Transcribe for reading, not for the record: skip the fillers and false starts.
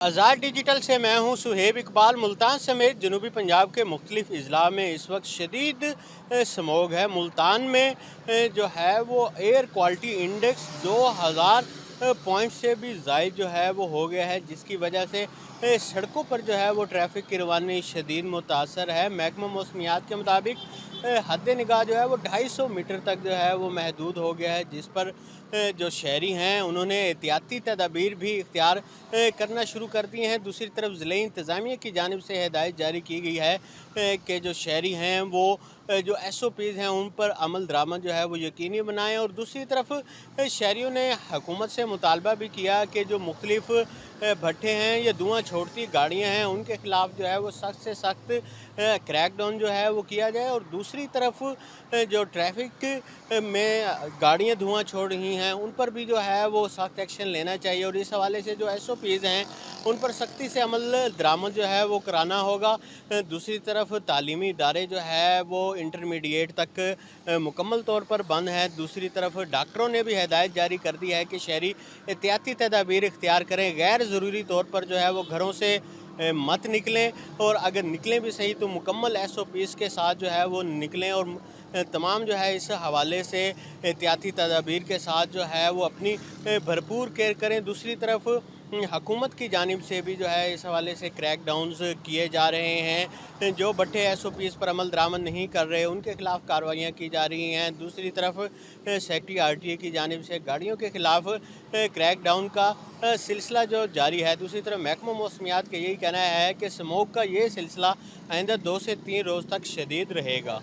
आज़ाद digital से मैं हूं सुहेब इकबाल। मुल्तान समेत जनूबी पंजाब के मुख्तलिफ अजला में इस वक्त शदीद स्मोग है। मुल्तान में जो है वो एयर क्वालिटी इंडेक्स 2000 पॉइंट से भी ज़ायद जो है वो हो गया है, जिसकी वजह से सड़कों पर जो है वो ट्रैफिक की रवानी शदीद मुतासर है। महकमा मौसमियात के मुताबिक हद निगाह जो है वो 250 मीटर तक जो है वो महदूद हो गया है, जिस पर जो शहरी हैं उन्होंने एहतियाती तदाबीर भी इख्तियार करना शुरू कर दिए हैं। दूसरी तरफ ज़िले इंतज़ामिया की जानिब से हिदायत जारी की गई है कि जो शहरी हैं वो जो SOPs हैं उन पर अमल दरामद जो है वो यकीनी बनाएं। और दूसरी तरफ शहरियों ने हुकूमत से मुतालबा भी किया कि जो मुख्तलिफ भट्टे हैं या धुआं छोड़ती गाड़ियां हैं उनके ख़िलाफ़ जो है वो सख्त से सख्त क्रैक डाउन जो है वो किया जाए। और दूसरी तरफ जो ट्रैफिक में गाड़ियां धुआं छोड़ रही हैं उन पर भी जो है वो सख्त एक्शन लेना चाहिए। और इस हवाले से जो SOPs हैं उन पर सख्ती से अमल दरामद जो है वो कराना होगा। दूसरी तरफ तालीमी इदारे जो है वो इंटरमीडिएट तक मुकम्मल तौर पर बंद है। दूसरी तरफ डॉक्टरों ने भी हिदायत जारी कर दी है कि शहरी एहतियाती तदाबीर इख्तियार करें, गैर ज़रूरी तौर पर जो है वो घरों से मत निकलें, और अगर निकलें भी सही तो मुकम्मल SOPs के साथ जो है वो निकलें। और तमाम जो है इस हवाले से एहतियाती तदाबीर के साथ जो है वो अपनी भरपूर केयर करें। दूसरी तरफ हुकूमत की जानिब से भी जो है इस हवाले से क्रैक डाउन्स किए जा रहे हैं। जो भट्टे SOPs पर अमल दरामद नहीं कर रहे उनके ख़िलाफ़ कार्रवाइयाँ की जा रही हैं। दूसरी तरफ सेक्रेटरी RTA की जानिब से गाड़ियों के ख़िलाफ़ क्रैक डाउन का सिलसिला जो जारी है। दूसरी तरफ महकमा मौसमियात का यही कहना है कि स्मोक का ये सिलसिला आइंदा 2 से 3 रोज़ तक शदीद रहेगा।